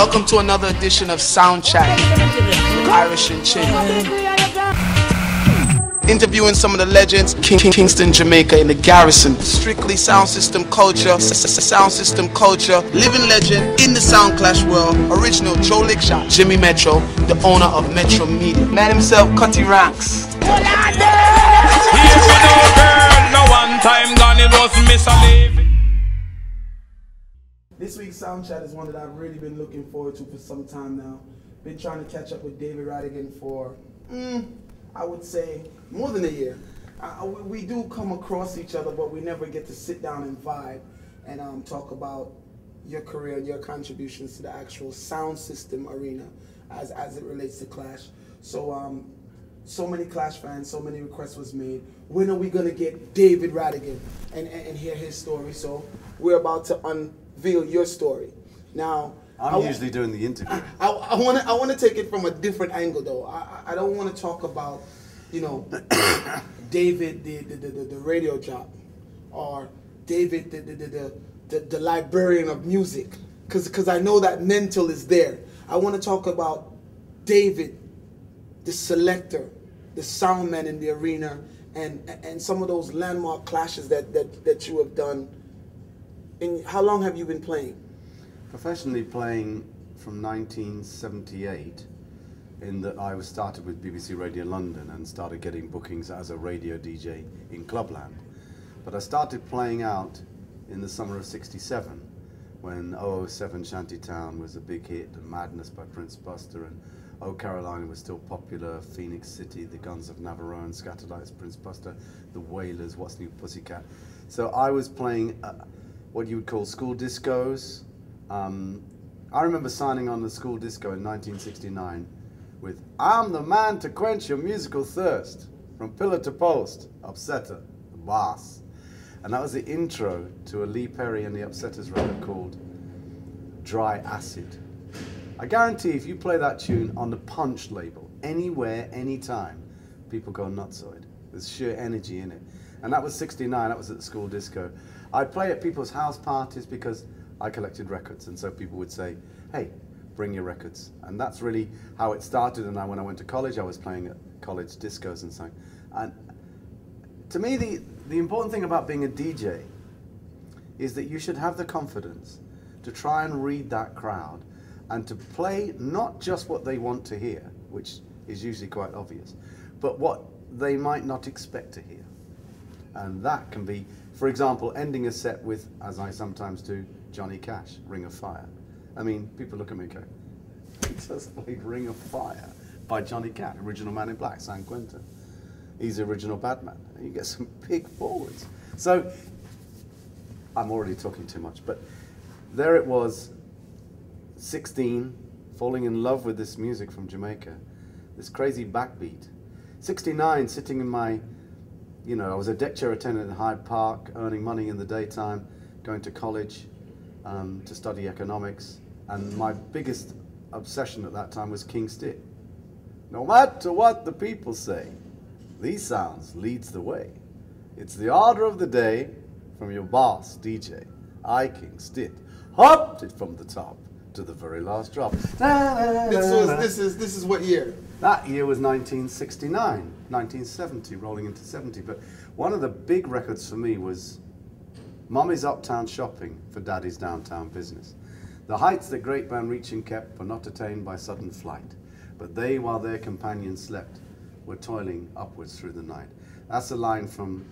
Welcome to another edition of Sound Chat with Irish and Chin. Interviewing some of the legends, Kingston, Jamaica in the Garrison. Strictly sound system culture, living legend in the sound clash world. Original Joe Lickshot, Jimmy Metro, the owner of Metro Media. Man himself, Cutty Ranks. Here we know, girl, no one time gone, it was Miss Olivia. This week's Sound Chat is one that I've really been looking forward to for some time now. Been trying to catch up with Daivid Rodigan for, I would say, more than a year. We do come across each other, but we never get to sit down and vibe and talk about your career and your contributions to the actual sound system arena as it relates to Clash. So, so many Clash fans, so many requests was made. When are we gonna get Daivid Rodigan and hear his story? So we're about to unveil your story. Now, I'm usually doing the interview. I want to take it from a different angle though. I don't want to talk about, you know, David the radio jock, or David the librarian of music, because I know that mental is there. I want to talk about David the selector, the sound man in the arena, and some of those landmark clashes that you have done. And how long have you been playing? Professionally playing from 1978, in that I was started with BBC Radio London and started getting bookings as a radio DJ in Clubland. But I started playing out in the summer of '67 when 007 Shantytown was a big hit, and Madness by Prince Buster, and Oh Carolina was still popular, Phoenix City, the Guns of Navarone, Scatterlights, Prince Buster, the Wailers, What's New Pussycat. So I was playing what you would call school discos. I remember signing on the school disco in 1969 with I'm the man to quench your musical thirst, from pillar to post, Upsetter, the boss. And that was the intro to a Lee Perry and the Upsetters record called Dry Acid. I guarantee if you play that tune on the Punch label, anywhere, anytime, people go nutsoid. There's sheer energy in it. And that was '69, that was at the school disco. I'd play at people's house parties because I collected records, and so people would say, hey, bring your records. And that's really how it started. And when I went to college, I was playing at college discos and so on. And to me, the important thing about being a DJ is that you should have the confidence to try and read that crowd and to play not just what they want to hear, which is usually quite obvious, but what they might not expect to hear. And that can be, for example, ending a set with, as I sometimes do, Johnny Cash, Ring of Fire. I mean, people look at me and go, he just played Ring of Fire by Johnny Cash, original Man in Black, San Quentin. He's the original Batman. And you get some big forwards. So, I'm already talking too much, but there it was, 16, falling in love with this music from Jamaica, this crazy backbeat. 69, sitting in my, you know, I was a deck chair attendant in Hyde Park, earning money in the daytime, going to college to study economics, and my biggest obsession at that time was King Stitt. No matter what the people say, these sounds leads the way. It's the order of the day from your boss, DJ, I King Stitt, hopped it from the top to the very last drop. This is what year? That year was 1969, 1970, rolling into 70. But one of the big records for me was Mommy's Uptown Shopping for Daddy's Downtown Business. The heights that great man reaching kept were not attained by sudden flight, but they, while their companions slept, were toiling upwards through the night. That's a line from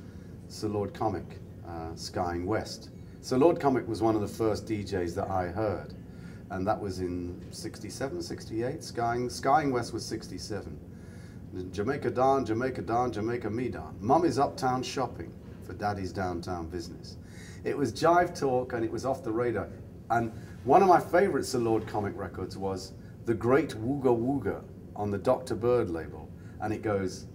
Sir Lord Comic, Skying West. Sir Lord Comic was one of the first DJs that I heard, and that was in 67, 68. Skying West was 67. Jamaica Dawn, Jamaica Dawn, Jamaica Me Dawn. Mommy's Uptown Shopping for Daddy's Downtown Business. It was jive talk and it was off the radar. And one of my favorite Sir Lord Comic records was The Great Wooga Wooga on the Dr. Bird label. And it goes,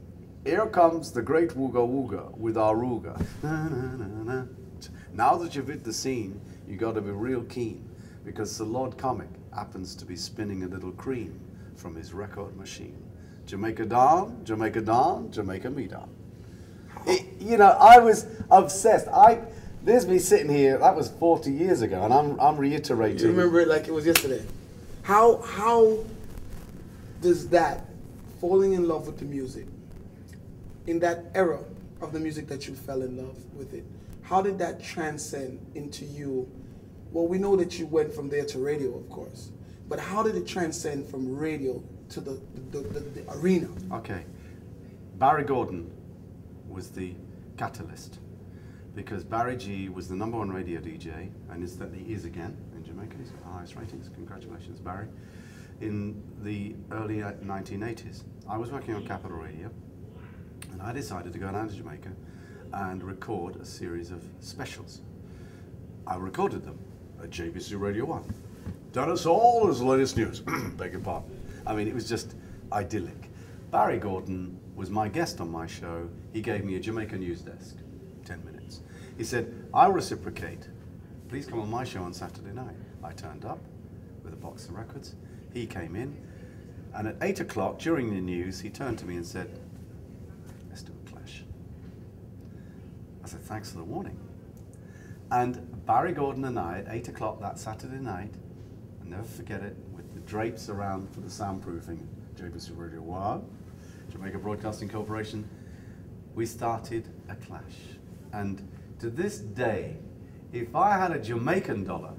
here comes the Great Wooga Wooga with our Ruga. Na, na, na, na. Now that you've hit the scene, you got to be real keen, because Sir Lord Comic happens to be spinning a little cream from his record machine. Jamaica Dawn, Jamaica Dawn, Jamaica Me Dawn. You know, I was obsessed. There's me sitting here, that was 40 years ago, and I'm reiterating. You remember it like it was yesterday? How does that falling in love with the music, in that era of the music that you fell in love with it, how did that transcend into you? Well, we know that you went from there to radio, of course, but how did it transcend from radio to the arena? Okay, Barry Gordon was the catalyst, because Barry G was the #1 radio DJ, and he is again in Jamaica. He's got the highest ratings. Congratulations, Barry. In the early 1980s, I was working on Capital Radio, and I decided to go down to Jamaica and record a series of specials. I recorded them at JBC Radio 1. Dennis Hall is the latest news. Beg your pardon. I mean, it was just idyllic. Barry Gordon was my guest on my show. He gave me a Jamaica news desk, 10 minutes. He said, I'll reciprocate. Please come on my show on Saturday night. I turned up with a box of records. He came in, and at 8 o'clock during the news, he turned to me and said, let's do a clash. I said, thanks for the warning. And Barry Gordon and I, at 8 o'clock that Saturday night, I'll never forget it, with the drapes around for the soundproofing, JBC Radio 1, Jamaica Broadcasting Corporation, we started a clash. And to this day, if I had a Jamaican dollar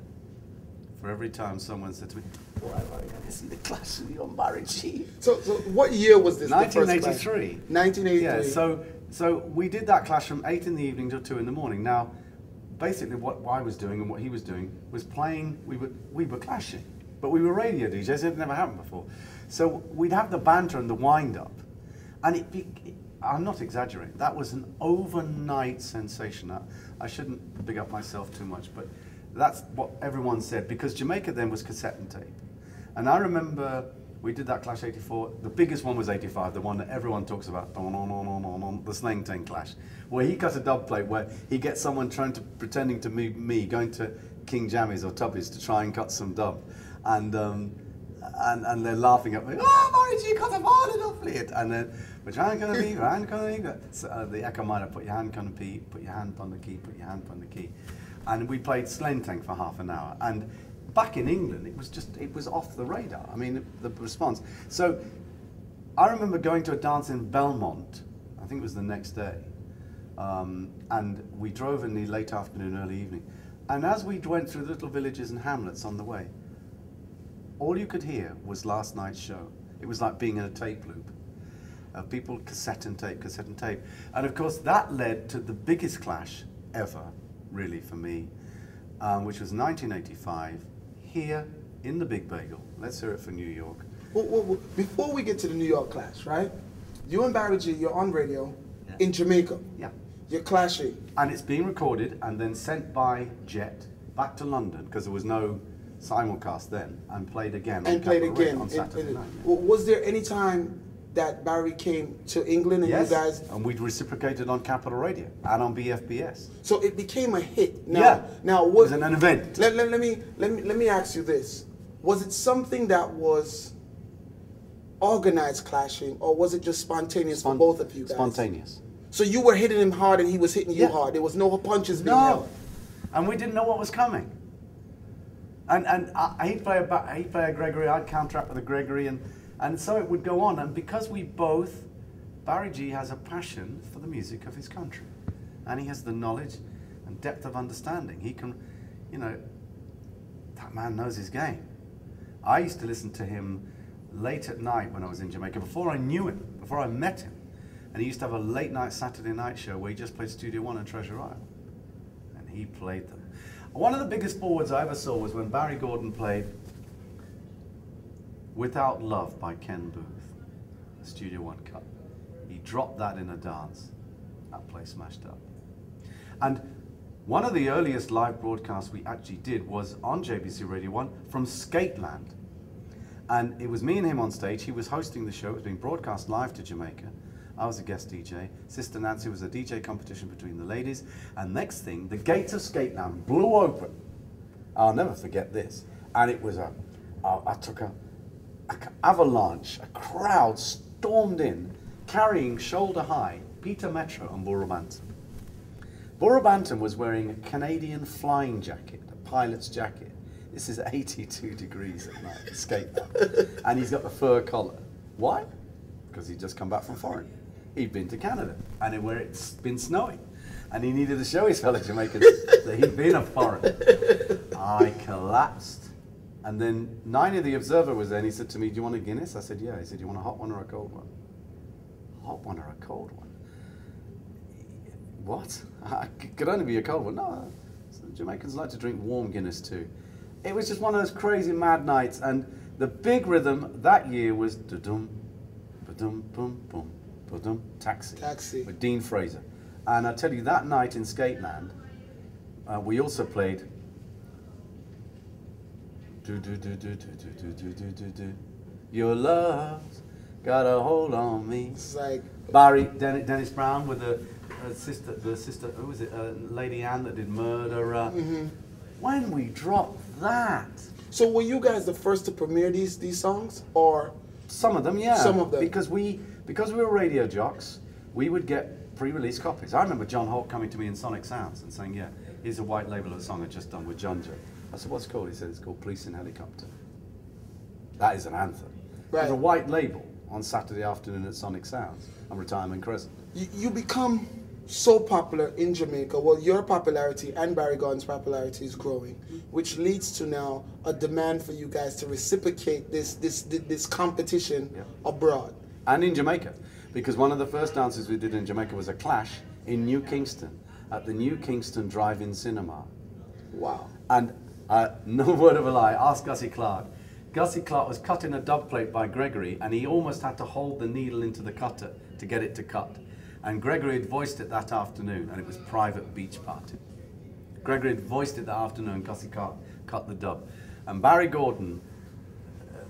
for every time someone said to me, boy, I want to listen to Clash with you on Barry G. So what year was this? 1983. 1983. Yeah, so we did that clash from 8 in the evening till 2 in the morning. Now, basically what I was doing and what he was doing was playing, we were clashing, but we were radio DJs, it had never happened before. So we'd have the banter and the wind-up, and I'm not exaggerating, that was an overnight sensation. I shouldn't big up myself too much, but that's what everyone said, because Jamaica then was cassette and tape. And I remember we did that clash 84, the biggest one was 85, the one that everyone talks about, the Slang 10 clash, where he cut a dub plate where he gets someone pretending to be me, going to King Jammies or Tubbies to try and cut some dub. And they're laughing at me, oh, Barry G cut a ball off it. And then, which hand can it be, hand can it be? So, the echo miner, put your hand on the key, put your hand on the key, put your hand on the key. And we played Slentang for half an hour. And back in England, it was off the radar. I mean, the response. So I remember going to a dance in Belmont, I think it was the next day, and we drove in the late afternoon, early evening. And as we went through the little villages and hamlets on the way, all you could hear was last night's show. It was like being in a tape loop. People cassette and tape, cassette and tape. And of course, that led to the biggest clash ever, really, for me, which was 1985, here in the Big Bagel. Let's hear it for New York. Well, before we get to the New York clash, right? You and Barry G, you're on radio in Jamaica. Yeah. You're clashing. And it's being recorded and then sent by jet back to London, because there was no simulcast then, and played again on Saturday night. Was there any time that Barry came to England and yes, you guys... and we'd reciprocated on Capital Radio and on BFBS. So it became a hit. Now, yeah, now it was an event. Let me ask you this. Was it something that was organized clashing, or was it just spontaneous for both of you guys? Spontaneous. So you were hitting him hard and he was hitting you hard. There was no punches being held. And we didn't know what was coming. And he'd play a Gregory, I'd counteract with a Gregory, and so it would go on. And because we both, Barry G has a passion for the music of his country, and he has the knowledge and depth of understanding. He can, you know, that man knows his game. I used to listen to him late at night when I was in Jamaica, before I knew him, before I met him. And he used to have a late night Saturday night show where he just played Studio One and Treasure Isle. And he played them. One of the biggest forwards I ever saw was when Barry Gordon played Without Love by Ken Booth, the Studio One cut. He dropped that in a dance. That place smashed up. And one of the earliest live broadcasts we actually did was on JBC Radio 1 from Skateland. And it was me and him on stage. He was hosting the show. It was being broadcast live to Jamaica. I was a guest DJ. Sister Nancy was a DJ competition between the ladies. And next thing, the gates of Skateland blew open. I'll never forget this. And it was I took an avalanche. A crowd stormed in, carrying shoulder high Peter Metro and Burro Banton. Burro Banton was wearing a Canadian flying jacket, a pilot's jacket. This is 82 degrees at night, skate now. And he's got the fur collar. Why? Because he'd just come back from foreign. He'd been to Canada, and where it's been snowing. And he needed to show his fellow Jamaicans that he'd been a foreigner. I collapsed. And then Nine of the Observer was there, and he said to me, do you want a Guinness? I said, yeah. He said, you want a hot one or a cold one? Hot one or a cold one? What? It could only be a cold one. No, Jamaicans like to drink warm Guinness too. It was just one of those crazy mad nights, and the big rhythm that year was da-dum, ba-dum, bum, bum, ba-dum, Taxi with Dean Fraser. And I tell you, that night in Skateland, we also played do do do do do do do do do do do. Your love's got a hold on me. It's like Dennis Brown with the sister, who was it? Lady Anne that did Murder. When we dropped that. So were you guys the first to premiere these songs, or? Some of them, yeah. Some of them. Because we were radio jocks, we would get pre-release copies. I remember John Holt coming to me in Sonic Sounds and saying, yeah, here's a white label of a song I've just done with John Joe. I said, what's it called? He said, it's called Police in Helicopter. That is an anthem. Right. There's a white label on Saturday afternoon at Sonic Sounds on Retirement Crescent. You become so popular in Jamaica. Well, your popularity and Barry Gordon's popularity is growing, which leads to now a demand for you guys to reciprocate this competition abroad. And in Jamaica, because one of the first dances we did in Jamaica was a clash in New Kingston, at the New Kingston Drive-In Cinema. Wow. And no word of a lie, ask Gussie Clark. Gussie Clark was cutting a dub plate by Gregory, and he almost had to hold the needle into the cutter to get it to cut. And Gregory had voiced it that afternoon, and it was Private Beach Party. Gregory had voiced it that afternoon, Gussie Clark cut the dub. And Barry Gordon,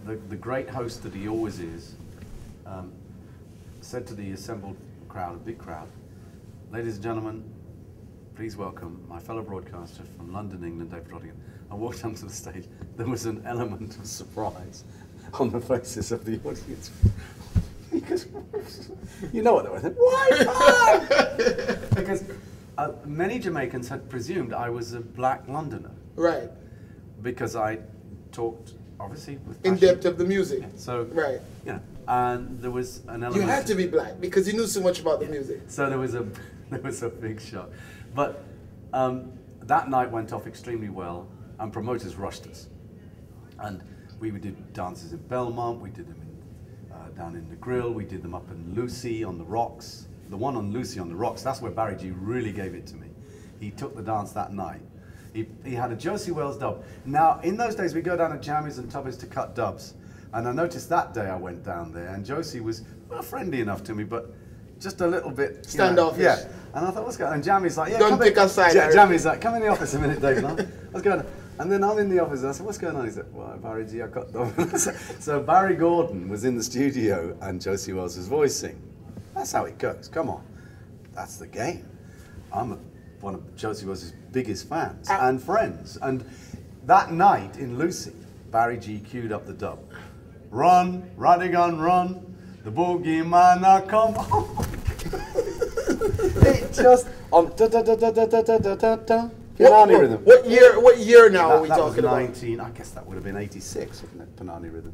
the great host that he always is, said to the assembled crowd, a big crowd, ladies and gentlemen, please welcome my fellow broadcaster from London, England, Daivid Rodigan. I walked onto the stage. There was an element of surprise on the faces of the audience. Because, you know what they were thinking, why? Because many Jamaicans had presumed I was a black Londoner. Right. Because I talked, obviously, with in passion. depth of the music. Yeah, so, right. You know, and there was an element. You had to be black because you knew so much about the music. So there was a big shock. But that night went off extremely well, and promoters rushed us. And we did dances in Belmont, we did them down in the Grill, we did them up in Lucy on the Rocks. The one on Lucy on the Rocks, that's where Barry G really gave it to me. He took the dance that night. He had a Josie Wells dub. Now, in those days, we go down to Jammies and Tubbies to cut dubs. And I noticed that day I went down there, and Josie was friendly enough to me, but just a little bit standoffish. Yeah. And I thought, what's going on? And Jammy's like, yeah, don't pick a side. Jammy's like, come in the office a minute, Dave. What's going on? And then I'm in the office, and I said, what's going on? He said, well, Barry G, I got them. So Barry Gordon was in the studio, and Josie Wells was voicing. That's how it goes. Come on. That's the game. I'm one of Josie Wells' biggest fans and friends. And that night in Lucy, Barry G queued up the dub. Run, Rodigan, run. The boogeyman a come. It just on da da da da da da da da da. Panani rhythm. What year now are we talking about? 19. I guess that would have been 86, wouldn't it? Panani rhythm.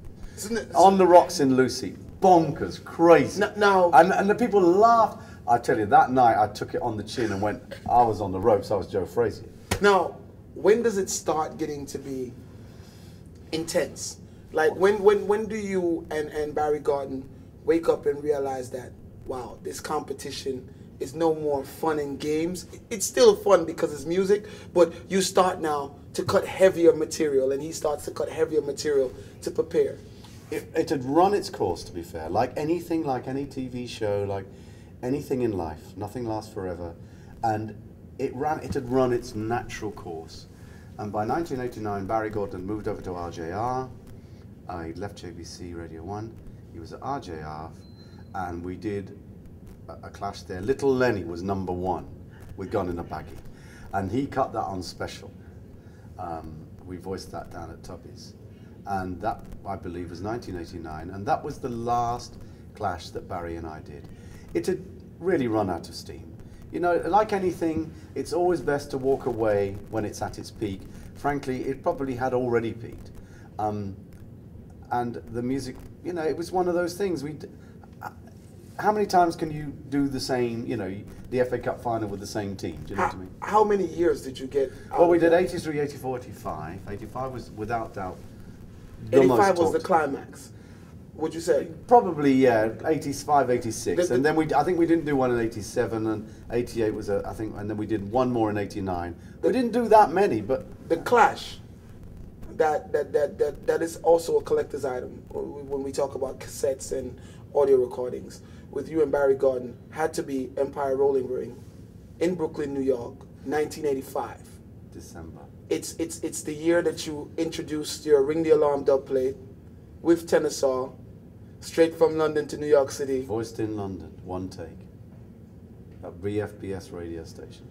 On the Rocks in Lucy. Bonkers, crazy. Now, and the people laughed. I tell you, that night I took it on the chin and went, I was on the ropes, I was Joe Frazier. Now, when does it start getting to be intense? Like, when do you and Barry Gordon wake up and realize that, wow, this competition is no more fun and games? It's still fun because it's music, but you start now to cut heavier material, and he starts to cut heavier material to prepare. It had run its course, to be fair. Like anything, like any TV show, like anything in life, nothing lasts forever. And it had run its natural course. And by 1989, Barry Gordon moved over to RJR. He left JVC Radio 1. He was at RJR, and we did a clash there. Little Lenny was #1 with Gun in a Baggie, and he cut that on special. We voiced that down at Tubby's, and that, I believe, was 1989, and that was the last clash that Barry and I did. It had really run out of steam. You know, like anything, it's always best to walk away when it's at its peak. Frankly, it probably had already peaked. And the music, you know, it was one of those things. How many times can you do the same, you know, the FA Cup final with the same team? Do you know what I mean? How many years did you get? Well, we did 83, 84, 85. 85 was without doubt the 85 most was the talked. climax. Would you say? Probably, yeah, 85, 86. The- And then I think we didn't do one in 87, and 88 was, I think, and then we did one more in 89. We didn't do that many, but... The Clash, that is also a collector's item when we talk about cassettes and audio recordings. With you and Barry Gordon, had to be Empire Rolling Ring in Brooklyn, New York, 1985. December. It's the year that you introduced your Ring the Alarm dub plate with tenor saw, straight from London to New York City. Voiced in London, one take, at BFBS radio station.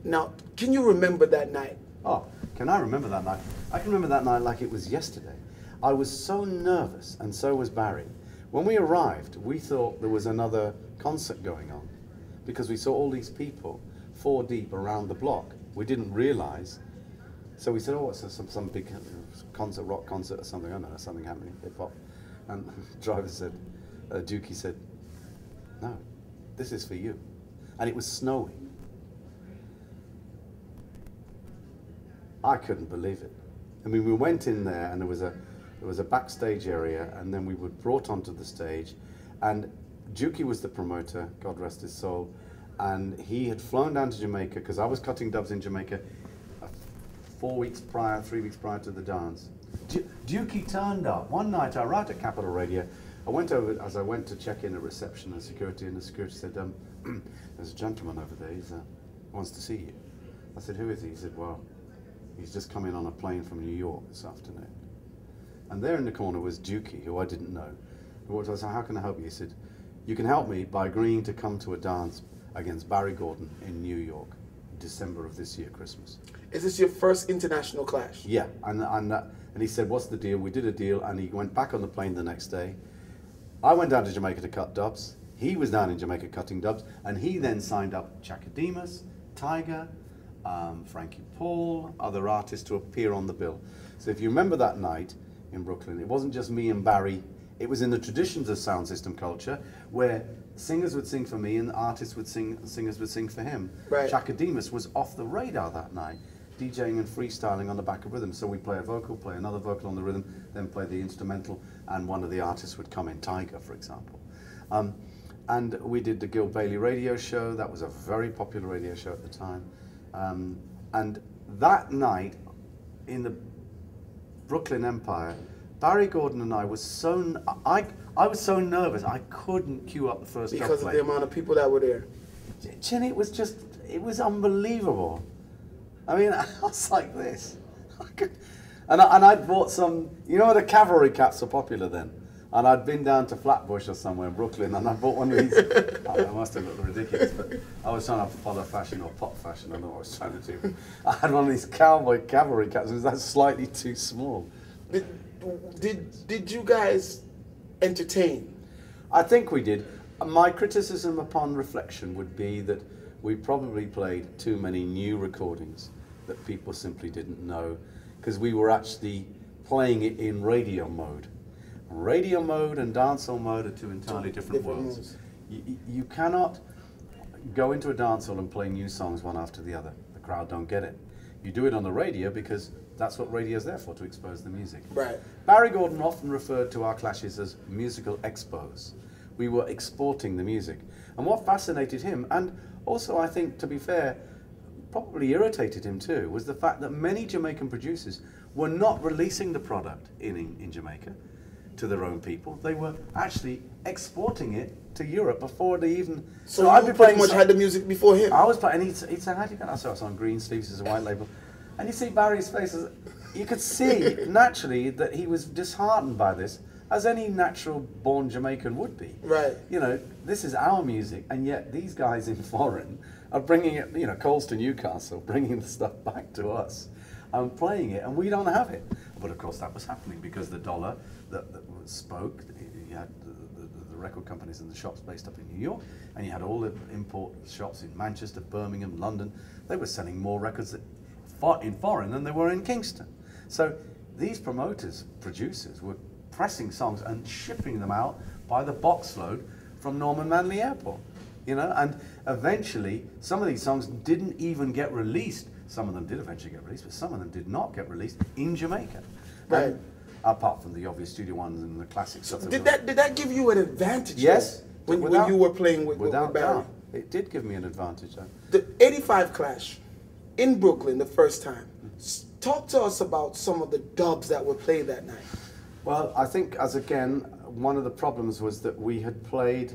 Now, can you remember that night? Oh, can I remember that night? I can remember that night like it was yesterday. I was so nervous, and so was Barry. When we arrived, we thought there was another concert going on because we saw all these people 4 deep around the block. We didn't realize. So we said, oh, it's some big concert, rock concert or something. I don't know, something happening, hip hop. And the driver said, Dukey said, no, this is for you. And it was snowing. I couldn't believe it. I mean, we went in there and there was a backstage area, and then we were brought onto the stage, and Dukey was the promoter, God rest his soul, and he had flown down to Jamaica because I was cutting dubs in Jamaica 3 weeks prior to the dance. Dukey turned up one night. I arrived at Capital Radio. I went over as I went to check in at reception and security, and the security said, "There's a gentleman over there. He wants to see you." I said, "Who is he?" He said, "Well, he's just come in on a plane from New York this afternoon." And there in the corner was Dukey, who I didn't know. I said, "How can I help you?" He said, "You can help me by agreeing to come to a dance against Barry Gordon in New York, December of this year, Christmas." Is this your first international clash? Yeah, and he said, "What's the deal?" We did a deal, and he went back on the plane the next day. I went down to Jamaica to cut dubs. He was down in Jamaica cutting dubs, and he then signed up Chakademus, Tiger, Frankie Paul, other artists to appear on the bill. So if you remember that night in Brooklyn, it wasn't just me and Barry. It was in the traditions of sound system culture where singers would sing for me and singers would sing for him. Right. Chakademus was off the radar that night, DJing and freestyling on the back of rhythm. So we'd play a vocal, play another vocal on the rhythm, then play the instrumental, and one of the artists would come in, Tiger, for example. And we did the Gil Bailey radio show. That was a very popular radio show at the time. And that night in the Brooklyn Empire, Barry Gordon and I was I was so nervous I couldn't queue up the first because dub of the amount of people that were there. Chin, it was unbelievable. I mean, I was like this. And I'd bought some, you know, the cavalry caps are popular then. And I'd been down to Flatbush or somewhere in Brooklyn, and I bought one of these. I must have looked ridiculous, but I was trying to follow fashion or pop fashion. I don't know what I was trying to do. I had one of these cowboy cavalry caps. It was that slightly too small. Did you guys entertain? I think we did. My criticism upon reflection would be that we probably played too many new recordings that people simply didn't know, because we were actually playing it in radio mode. Radio mode and dancehall mode are two entirely different worlds. You cannot go into a dancehall and play new songs one after the other. The crowd don't get it. You do it on the radio because that's what radio's there for, to expose the music. Right. Barry Gordon often referred to our clashes as musical expos. We were exporting the music. And what fascinated him, and also I think, to be fair, probably irritated him too, was the fact that many Jamaican producers were not releasing the product in Jamaica to their own people. They were actually exporting it to Europe before they even... So I'd be pretty much had the music before him. I was playing, and he'd say, "How do you get that?" So I was on Green Sleeves as a white label. And you see Barry's face, you could see naturally that he was disheartened by this, as any natural born Jamaican would be. Right. You know, this is our music, and yet these guys in foreign are bringing it, you know, Coles to Newcastle, bringing the stuff back to us and playing it, and we don't have it. But of course that was happening because the dollar that spoke, you had the record companies and the shops based up in New York, and you had all the import shops in Manchester, Birmingham, London. They were selling more records in foreign than they were in Kingston. So these promoters, producers, were pressing songs and shipping them out by the box load from Norman Manley Airport, you know, and eventually some of these songs didn't even get released. Some of them did eventually get released, but some of them did not get released in Jamaica. Right. And apart from the obvious studio ones and the classic stuff. Did that give you an advantage? Yes. When you were playing with without Barry? doubt. It did give me an advantage. The 85 Clash in Brooklyn the first time. Talk to us about some of the dubs that were played that night. Well, I think, as again, one of the problems was that we had played,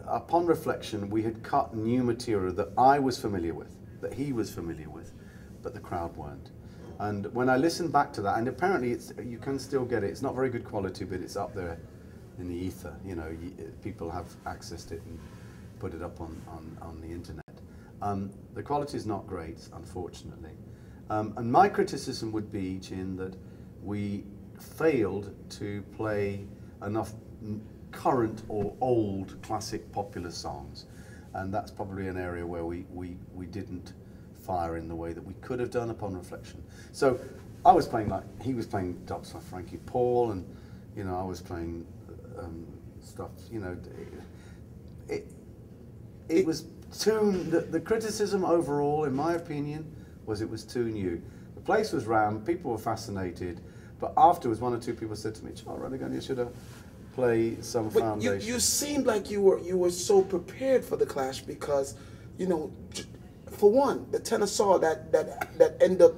upon reflection, we had cut new material that I was familiar with, that he was familiar with, but the crowd weren't. And when I listened back to that, and apparently you can still get it, it's not very good quality, but it's up there in the ether, you know, people have accessed it and put it up on the internet. The quality is not great, unfortunately. And my criticism would be, Chin, that we failed to play enough current or old classic popular songs. And that's probably an area where we didn't fire in the way that we could have done upon reflection. So I was playing, like, he was playing dubs like Frankie Paul, and, you know, I was playing stuff, you know, it was too, the criticism overall, in my opinion, was it was too new. The place was rammed, people were fascinated, but afterwards one or two people said to me, "Oh, Rodigan, you should have played some foundation." You seemed like you were so prepared for the Clash because, you know, for one, the tenor saw that ended up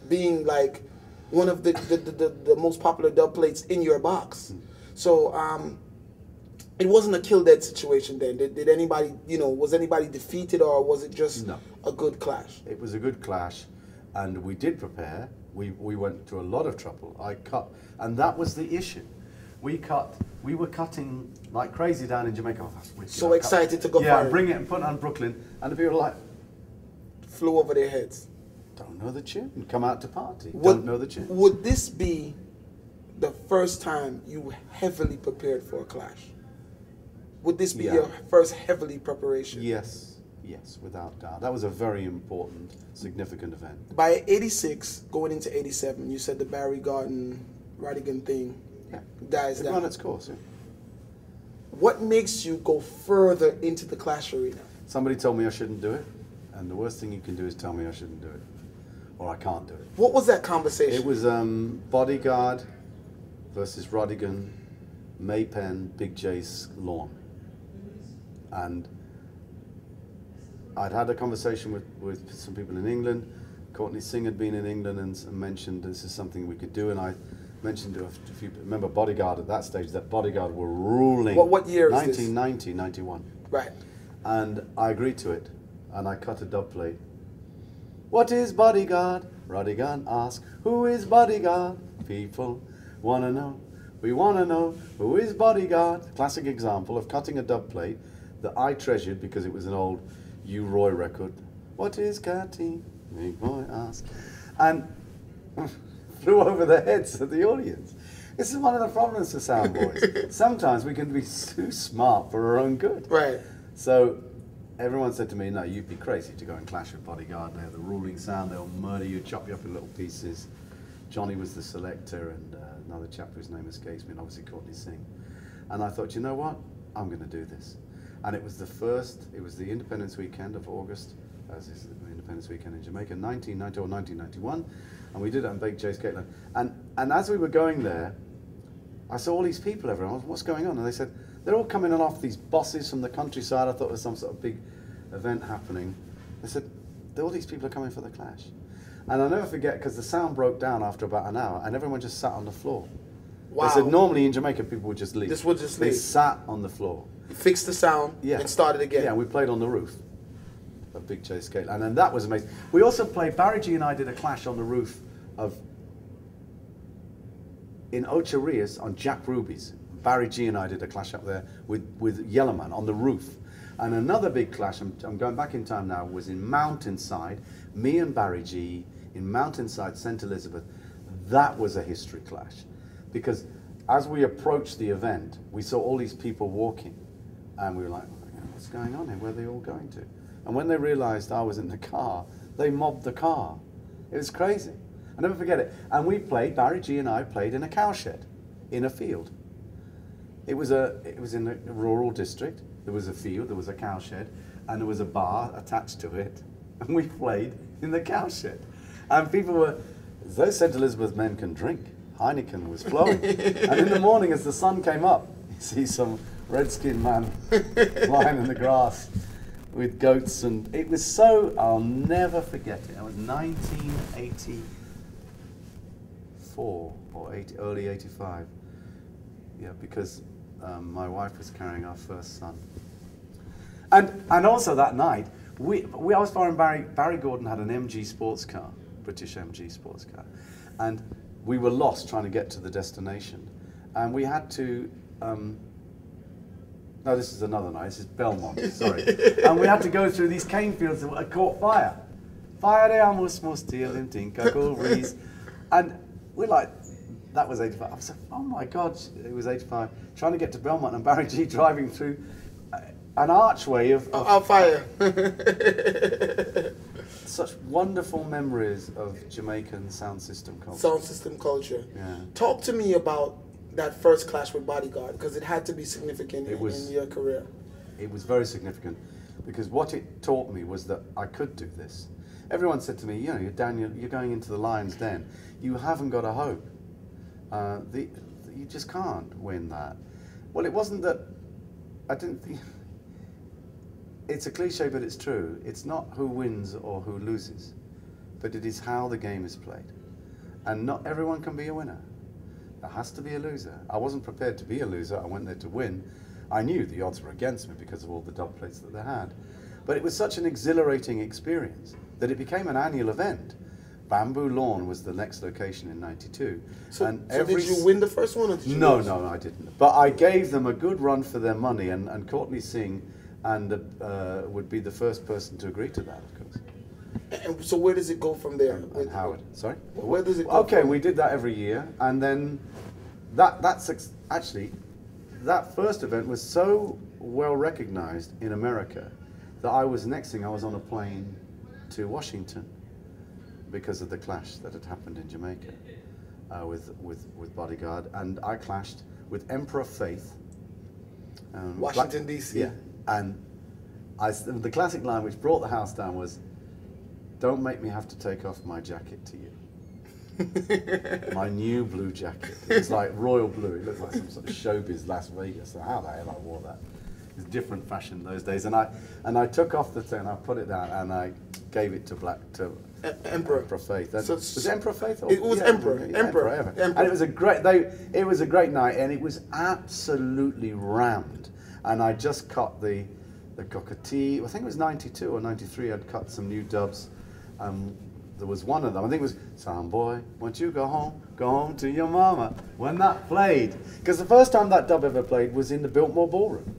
being like one of the most popular dub plates in your box. So it wasn't a kill dead situation then. Did anybody, you know, was anybody defeated, or was it just a good clash? It was a good clash, and we did prepare. We went to a lot of trouble. I cut, and that was the issue. We were cutting like crazy down in Jamaica. Oh, that's wicked. So excited to go yeah, fire. bring it and put it on Brooklyn, and the people were like, flew over their heads. Don't know the tune. Come out to party. Don't know the tune. Would this be the first time you heavily prepared for a clash? Would this be your first heavily preparation? Yes, yes, without doubt. That was a very important, significant event. By 86, going into 87, you said the Barry Rodigan thing dies down. It ran its course, yeah. What makes you go further into the clash arena? Somebody told me I shouldn't do it, and the worst thing you can do is tell me I shouldn't do it, or I can't do it. What was that conversation? It was Bodyguard versus Rodigan, Maypen, Big J's Lawn. And I'd had a conversation with some people in England. Courtney Singh had been in England and mentioned this is something we could do, and I mentioned to a few people, remember Bodyguard at that stage, that Bodyguard were ruling. What year is this? 1990, 91. Right. And I agreed to it, and I cut a dub plate. What is Bodyguard? Rodigan asked, who is Bodyguard? People wanna know. We wanna know who is Bodyguard. Classic example of cutting a dub plate that I treasured because it was an old U. Roy record. What is Catty? Big boy asked. And flew over the heads of the audience. This is one of the problems for sound boys. Sometimes we can be too smart for our own good. Right. So everyone said to me, no, you'd be crazy to go and clash with Bodyguard. They have the ruling sound, they'll murder you, chop you up in little pieces. Johnny was the selector, and another chap whose name escapes me, and obviously Courtney Singh. And I thought, you know what? I'm going to do this. And it was the Independence Weekend of August, as is the Independence Weekend in Jamaica, 1990 or 1991, and we did it on Big J's Caitlin. And as we were going there, I saw all these people everywhere. What's going on? And they said, they're all coming in off these buses from the countryside. I thought there was some sort of big event happening. They said, all these people are coming for the clash. And I'll never forget, because the sound broke down after about an hour, and everyone just sat on the floor. Wow. They said normally in Jamaica people would just leave. This would just leave. They sat on the floor. Fixed the sound and started again. Yeah, we played on the roof of Big J Scale, and then that was amazing. We also played, Barry G and I did a clash on the roof of, in Ocho Rios on Jack Ruby's. Barry G and I did a clash up there with Yellowman on the roof. And another big clash, I'm going back in time now, was in Mountainside. Me and Barry G in Mountainside, St. Elizabeth. That was a history clash. Because as we approached the event, we saw all these people walking, and we were like, what's going on here? Where are they all going to? And when they realized I was in the car, they mobbed the car. It was crazy. I'll never forget it. And we played, Barry G and I played in a cowshed, in a field. It was in a rural district. There was a field, there was a cowshed, and there was a bar attached to it. And we played in the cowshed. And people were, those St. Elizabeth men can drink. Heineken was flowing. And in the morning, as the sun came up, you see some red-skinned man lying in the grass with goats. And it was so, I'll never forget it. It was 1984 or early 85. Yeah, because my wife was carrying our first son. And also that night, I was following Barry Gordon had an MG sports car, British MG sports car. And we were lost trying to get to the destination. And we had to, no, this is another night, this is Belmont, sorry. And we had to go through these cane fields that had caught fire. Fire de amus steel in tinka breeze. And we're like, that was 85. I was like, oh my God, it was 85. Trying to get to Belmont and Barry G driving through an archway of fire. Such wonderful memories of Jamaican sound system culture. Sound system culture. Yeah. Talk to me about that first clash with Bodyguard, because it had to be significant in your career. It was very significant, because what it taught me was that I could do this. Everyone said to me, you know, you're going into the lion's den. You haven't got a hope. You just can't win that. Well, it wasn't that I didn't think. It's a cliche, but it's true. It's not who wins or who loses, but it is how the game is played. And not everyone can be a winner. There has to be a loser. I wasn't prepared to be a loser. I went there to win. I knew the odds were against me because of all the dub plates that they had. But it was such an exhilarating experience that it became an annual event. Bamboo Lawn was the next location in '92. So did you win the first one, or did you lose? No, I didn't. But I gave them a good run for their money, and Courtney Singh would be the first person to agree to that, of course. And so where does it go from there? And Howard, sorry? Where does it go Okay, from? we did that every year, and then that's actually, that first event was so well recognized in America that next thing I was on a plane to Washington because of the clash that had happened in Jamaica with Bodyguard, and I clashed with Emperor Faith. Washington, D.C. Yeah, and the classic line which brought the house down was, "Don't make me have to take off my jacket to you." My new blue jacket. It was like royal blue. It looked like some sort of showbiz Las Vegas. So how the hell I wore that? It was different fashion those days. And I took off the thing, I put it down, and I gave it to Emperor Faith. So was it Emperor Faith? It was Emperor. Emperor. And it was a great night, and it was absolutely rammed. And I just cut the cockatoo. I think it was '92 or '93. I'd cut some new dubs. There was one of them, I think it was, "Sound boy, won't you go home to your mama," when that played. Because the first time that dub ever played was in the Biltmore Ballroom.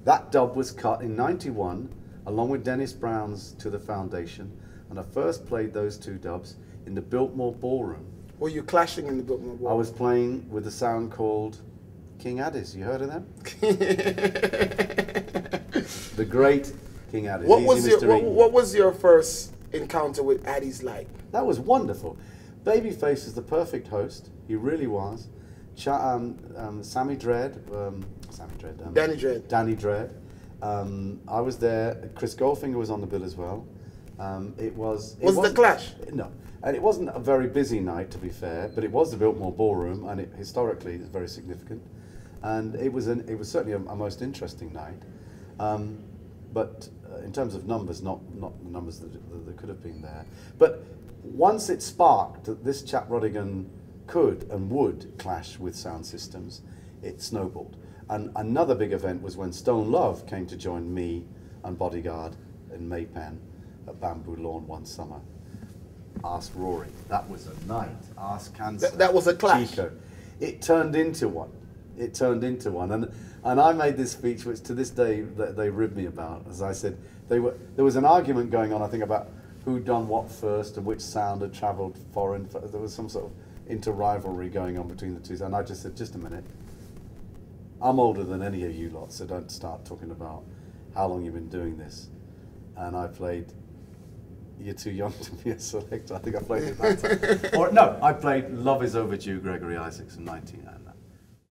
That dub was cut in '91, along with Dennis Brown's To the Foundation, and I first played those two dubs in the Biltmore Ballroom. Were you clashing in the Biltmore Ballroom? I was playing with a sound called King Addis. You heard of them? The great King Addis. What was your first encounter with Addis like? That was wonderful. Babyface is the perfect host. He really was. Danny Dread. Danny Dread. I was there. Chris Goldfinger was on the bill as well. Was the clash? No. And it wasn't a very busy night, to be fair, but it was the Biltmore Ballroom, and historically it's very significant. And it was certainly a most interesting night. But in terms of numbers, not the numbers that could have been there. But once it sparked that this chap Rodigan could and would clash with sound systems, it snowballed. And another big event was when Stone Love came to join me and Bodyguard in Maypen at Bamboo Lawn one summer. Ask Rory. That was a night. Ask Cancer. That was a clash. Chico. It turned into one. And I made this speech, which to this day they rib me about. As I said, there was an argument going on, I think, about who done what first and which sound had travelled foreign. There was some sort of into rivalry going on between the two. And I just said, just a minute. I'm older than any of you lot, so don't start talking about how long you've been doing this. And I played You're Too Young to Be a Selector. I think I played it that time. Or no, I played Love Is Overdue, Gregory Isaacs in 19.